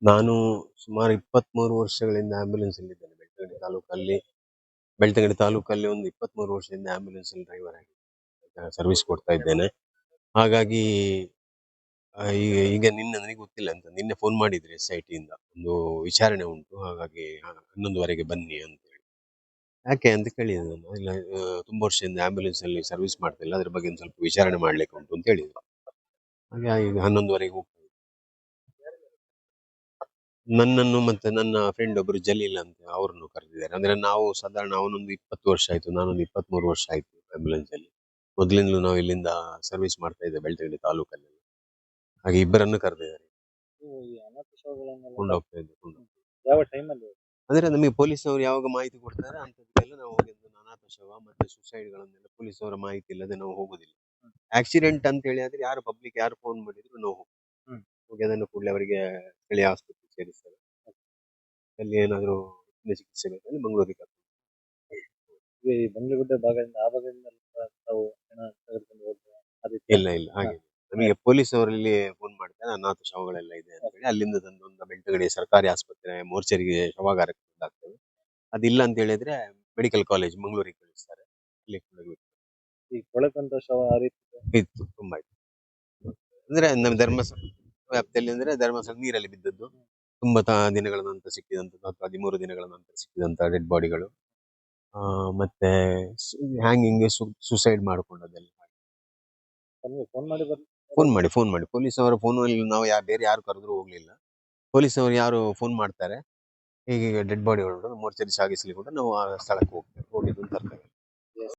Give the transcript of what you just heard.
ನಾನು ಸುಮಾರು 23 ವರ್ಷಗಳಿಂದ ಆಂಬ್ಯುಲೆನ್ಸ್ ಅಲ್ಲಿ ಇದ್ದೇನೆ. ಬೆಳ್ತಂಗಡಿ ತಾಲೂಕಲ್ಲಿ ಒಂದು 23 ವರ್ಷದಿಂದ ಆಂಬ್ಯುಲೆನ್ಸ್ ಅಲ್ಲಿ ಡ್ರೈವರ್ ಆಗಿ ಸರ್ವಿಸ್ ಕೊಡ್ತಾ ಇದ್ದೇನೆ. ಹಾಗಾಗಿ ಈಗ ನನಗೆ ಗೊತ್ತಿಲ್ಲ ಅಂತ ನಿನ್ನೆ ಫೋನ್ ಮಾಡಿದ್ರೆ SIT ಇಂದ ಒಂದು ವಿಚಾರಣೆ ಉಂಟು, ಹಾಗಾಗಿ 11ವರೆಗೆ ಬನ್ನಿ ಅಂತ ಹೇಳಿ. ಯಾಕೆ ಅಂತ ಕೇಳಿದೆ ನಾನು. ಇಲ್ಲ, ತುಂಬಾ ವರ್ಷದಿಂದ ಆಂಬ್ಯುಲೆನ್ಸ್ ಅಲ್ಲಿ ಸರ್ವಿಸ್ ಮಾಡ್ತಿಲ್ಲ, ಅದ್ರ ಬಗ್ಗೆ ಒಂದು ಸ್ವಲ್ಪ ವಿಚಾರಣೆ ಮಾಡ್ಲಿಕ್ಕೆ ಉಂಟು ಅಂತ ಹೇಳಿದ್ರು. ಹಾಗೆ ಈಗ 11ವರೆಗೆ ಹೋಗ್ತಾ ಇದ್ದೆ. ನನ್ನನ್ನು ಮತ್ತೆ ನನ್ನ ಫ್ರೆಂಡ್ ಒಬ್ರು ಜಲೀಲ್ ಅಂತ ಅವ್ರನ್ನು ಕರೆದಿದ್ದಾರೆ. ಅಂದ್ರೆ ನಾವು ಸಾಧಾರಣ ಅವನೊಂದು 20 ವರ್ಷ ಆಯ್ತು, ನಾನೊಂದು 23 ವರ್ಷ ಆಯ್ತು ಆಂಬ್ಯುಲೆನ್ಸ್ ಅಲ್ಲಿ. ಮೊದಲಿಂದಲೂ ನಾವು ಇಲ್ಲಿಂದ ಸರ್ವಿಸ್ ಮಾಡ್ತಾ ಇದ್ದೇವೆ ಬೆಳ್ತಂಗಡಿ ತಾಲೂಕಲ್ಲಿ. ಹಾಗೆ ಇಬ್ಬರನ್ನು ಕರೆದಿದ್ದಾರೆ. ನೀವು ಈ ಅನಾಥ ಶವಗಳನ್ನೆಲ್ಲ ಕೊಂಡೋಗ್ತಾ ಇದ್ದೆ. ಯಾವ ಟೈಮಲ್ಲಿ? ಅಂದ್ರೆ ನಮಗೆ ಪೊಲೀಸವರು ಯಾವಾಗ ಮಾಹಿತಿ ಕೊಡ್ತಾರೆ ಅಂತದಕ್ಕೆಲ್ಲ ನಾವು ಹೋಗಿ ಅನಾಥ ಶವ ಮತ್ತೆ ಸುಸೈಡ್ಗಳನ್ನೆಲ್ಲ ಪೊಲೀಸವರ ಮಾಹಿತಿ ಇಲ್ಲದೆ ನಾವು ಹೋಗುದಿಲ್ಲ. ಆಕ್ಸಿಡೆಂಟ್ ಅಂತ ಹೇಳಿ ಆದ್ರೆ ಯಾರು ಪಬ್ಲಿಕ್ ಯಾರು ಫೋನ್ ಮಾಡಿದ್ರು ನಾವು ಹೋಗಿ ಅದನ್ನು ಕೂಡಲೇ ಅವರಿಗೆ ಸ್ಥಳೀಯ ಆಸ್ಪತ್ರೆಗೆ ಸೇರಿಸ್ತೇವೆ. ಅಲ್ಲಿ ಏನಾದ್ರು ಚಿಕಿತ್ಸೆ ಬೇಕಾದ್ರೆ ಮಂಗಳೂರಿಗೆ ಈ ಬಂಗ್ಲೆಗುಡ್ಡ ಭಾಗದಿಂದ ಆ ಭಾಗದಿಂದ ತಾವು ಹಣ ತೆಗೆದುಕೊಂಡು ಹೋಗುವ ಆ ರೀತಿ? ಇಲ್ಲ ಹಾಗೆ ನಮಗೆ ಪೊಲೀಸ್ ಅವರಲ್ಲಿ ಫೋನ್ ಮಾಡ್ತಾರೆ, ಅನಾಥ ಶವಗಳೆಲ್ಲ ಇದೆ ಅಂತ ಹೇಳಿ ಅಲ್ಲಿಂದ ತಂದು ಒಂದು ಬೆಳ್ತಂಗಡಿ ಸರ್ಕಾರಿ ಆಸ್ಪತ್ರೆ ಮೋರ್ಚರಿಗೆ ಶವಾಗಾರಕ್ಕೆ ತಂದಾಕ್ತೇವೆ. ಅದಿಲ್ಲ ಅಂತ ಹೇಳಿದ್ರೆ ಮೆಡಿಕಲ್ ಕಾಲೇಜ್ ಮಂಗಳೂರಿಗೆ ಕಳಿಸ್ತಾರೆ. ಅಲ್ಲಿ ಈ ಕೊಳಕಂತ ಶವ ಆ ರೀತಿ ಇತ್ತು, ತುಂಬಾ ಇತ್ತು. ಅಂದ್ರೆ ನಮ್ಮ ಧರ್ಮಸ್ಥಳ ವ್ಯಾಪ್ತಿಯಲ್ಲಿ ಅಂದ್ರೆ ಧರ್ಮಸ್ಥಳ ನೀರಲ್ಲಿ ಬಿದ್ದದ್ದು ತುಂಬಾ ದಿನಗಳ ನಂತರ ಸಿಕ್ಕಿದಂಥದ್ದು, 13 ದಿನಗಳ ನಂತರ ಸಿಕ್ಕಿದಂತ ಡೆಡ್ ಬಾಡಿಗಳು, ಮತ್ತೆ ಹ್ಯಾಂಗಿಂಗ್ ಸುಸೈಡ್ ಮಾಡ್ಕೊಂಡದೆಲ್ಲ. ಫೋನ್ ಮಾಡಿ ಪೊಲೀಸ್ ಅವರ ಫೋನಲ್ಲಿ ನಾವು ಬೇರೆ ಯಾರು ಕರೆದ್ರು ಹೋಗ್ಲಿಲ್ಲ. ಪೊಲೀಸ್ ಅವರು ಯಾರು ಫೋನ್ ಮಾಡ್ತಾರೆ, ಹೀಗೆ ಡೆಡ್ ಬಾಡಿ ಮೋರ್ಚರಿ ಸಾಗಿಸ್ಲಿಕ್ಕೆ ನಾವು ಆ ಸ್ಥಳಕ್ಕೆ ಹೋಗ್ತೇವೆ, ಹೋಗಿದ್ದು ತರ್ತೇವೆ.